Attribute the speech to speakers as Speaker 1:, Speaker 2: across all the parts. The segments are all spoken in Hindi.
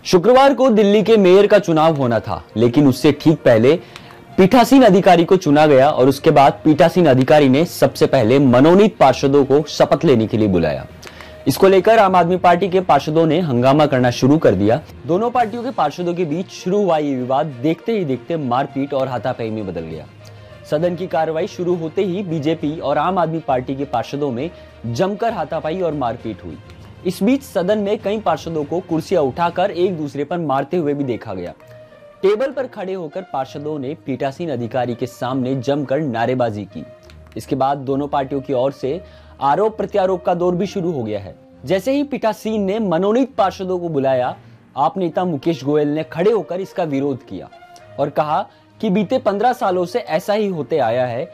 Speaker 1: शुक्रवार को दिल्ली के मेयर का चुनाव होना था, लेकिन उससे ठीक पहले पीठासीन अधिकारी को चुना गया और उसके बाद पीठासीन अधिकारी ने सबसे पहले मनोनीत पार्षदों को शपथ लेने के लिए बुलाया। इसको लेकर आम आदमी पार्टी के पार्षदों ने हंगामा करना शुरू कर दिया। दोनों पार्टियों के पार्षदों के बीच शुरू हुआ ये विवाद देखते ही देखते मारपीट और हाथापाई में बदल गया। सदन की कार्रवाई शुरू होते ही बीजेपी और आम आदमी पार्टी के पार्षदों में जमकर हाथापाई और मारपीट हुई। इस बीच सदन में कई पार्षदों को कुर्सियां उठाकर एक दूसरे पर मारते हुए भी देखा गया। टेबल पर खड़े होकर पार्षदों ने पीठासीन अधिकारी के सामने जमकर नारेबाजी की। इसके बाद दोनों पार्टियों की ओर से आरोप प्रत्यारोप का दौर भी शुरू हो गया है। जैसे ही पीठासीन ने मनोनीत पार्षदों को बुलाया, आप नेता मुकेश गोयल ने खड़े होकर इसका विरोध किया और कहा कि बीते 15 सालों से ऐसा ही होते आया है,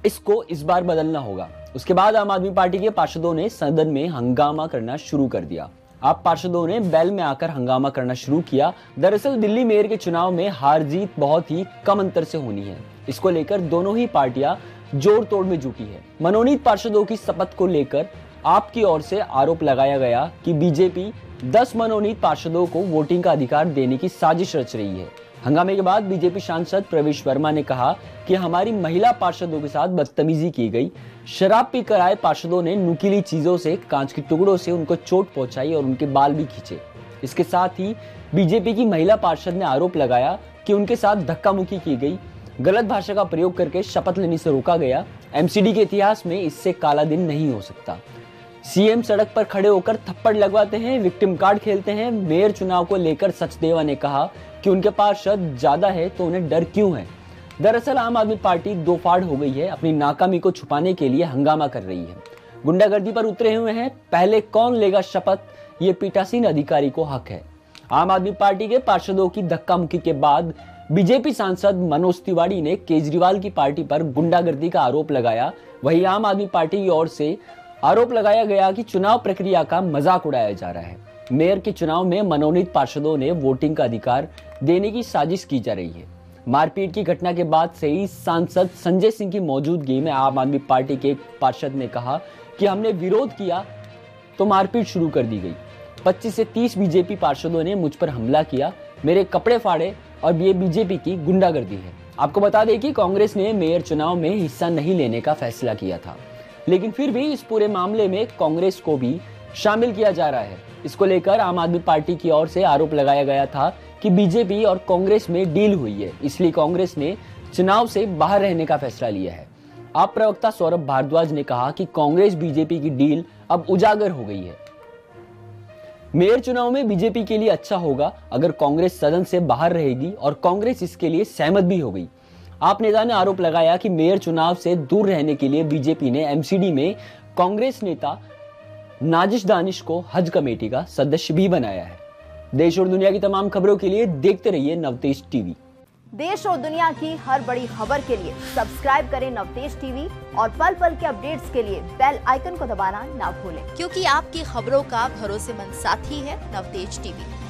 Speaker 1: इसको इस बार बदलना होगा। उसके बाद आम आदमी पार्टी के पार्षदों ने सदन में हंगामा करना शुरू कर दिया। आप पार्षदों ने बैल में आकर हंगामा करना शुरू किया। दरअसल दिल्ली मेयर के चुनाव में हार जीत बहुत ही कम अंतर से होनी है। इसको लेकर दोनों ही पार्टियां जोड़ तोड़ में जुटी है। मनोनीत पार्षदों की शपथ को लेकर आपकी ओर से आरोप लगाया गया कि बीजेपी 10 मनोनीत पार्षदों को वोटिंग का अधिकार देने की साजिश रच रही है। हंगामे के बाद बीजेपी सांसद प्रवेश वर्मा ने कहा कि हमारी महिला पार्षदों के साथ बदतमीजी की गई। शराब पीकर आए पार्षदों ने नुकीली चीजों से, कांच के टुकड़ों से उनको चोट पहुंचाई और उनके बाल भी खींचे। इसके साथ ही बीजेपी की महिला पार्षद ने आरोप लगाया कि उनके साथ धक्का मुक्की की गई, गलत भाषा का प्रयोग करके शपथ लेने से रोका गया। एमसीडी के इतिहास में इससे काला दिन नहीं हो सकता। सीएम सड़क पर खड़े होकर थप्पड़ लगवाते हैं, विक्टिम कार्ड खेलते हैं। मेयर चुनाव को लेकर सचदेवा ने कहा कि उनके पार्षद ज्यादा है तो उन्हें डर क्यों है। दरअसल आम आदमी पार्टी दो फाड़ हो गई है, अपनी नाकामी को छुपाने के लिए हंगामा कर रही है, गुंडागर्दी पर उतरे हुए हैं। पहले कौन लेगा शपथ, ये पीठासीन अधिकारी को हक है। आम आदमी पार्टी के पार्षदों की धक्का मुक्की के बाद बीजेपी सांसद मनोज तिवारी ने केजरीवाल की पार्टी पर गुंडागर्दी का आरोप लगाया। वहीं आम आदमी पार्टी की ओर से आरोप लगाया गया कि चुनाव प्रक्रिया का मजाक उड़ाया जा रहा है। मेयर के चुनाव में मनोनीत पार्षदों ने वोटिंग का अधिकार देने की साजिश की जा रही है। मारपीट की घटना के बाद से ही सांसद संजय सिंह की मौजूदगी में आम आदमी पार्टी के एक पार्षद ने कहा कि हमने विरोध किया तो मारपीट शुरू कर दी गई। 25 से 30 बीजेपी पार्षदों ने मुझ पर हमला किया, मेरे कपड़े फाड़े और ये बीजेपी की गुंडागर्दी है। आपको बता दें कि कांग्रेस ने मेयर चुनाव में हिस्सा नहीं लेने का फैसला किया था, लेकिन फिर भी इस पूरे मामले में कांग्रेस को भी शामिल किया जा रहा है। इसको लेकर आम आदमी पार्टी की ओर से आरोप लगाया गया था कि बीजेपी और कांग्रेस में डील हुई है, इसलिए कांग्रेस ने चुनाव से बाहर रहने का फैसला लिया है। आप प्रवक्ता सौरभ भारद्वाज ने कहा कि कांग्रेस बीजेपी की डील अब उजागर हो गई है। मेयर चुनाव में बीजेपी के लिए अच्छा होगा अगर कांग्रेस सदन से बाहर रहेगी और कांग्रेस इसके लिए सहमत भी हो गई। आप नेता ने आरोप लगाया कि मेयर चुनाव से दूर रहने के लिए बीजेपी ने एमसीडी में कांग्रेस नेता नाजिश दानिश को हज कमेटी का सदस्य भी बनाया है। देश और दुनिया की तमाम खबरों के लिए देखते रहिए नवतेज टीवी।
Speaker 2: देश और दुनिया की हर बड़ी खबर के लिए सब्सक्राइब करें नवतेज टीवी और पल पल के अपडेट्स के लिए बेल आइकन को दबाना ना भूलें,
Speaker 3: क्योंकि आपकी खबरों का भरोसेमंद साथी है नवतेज टीवी।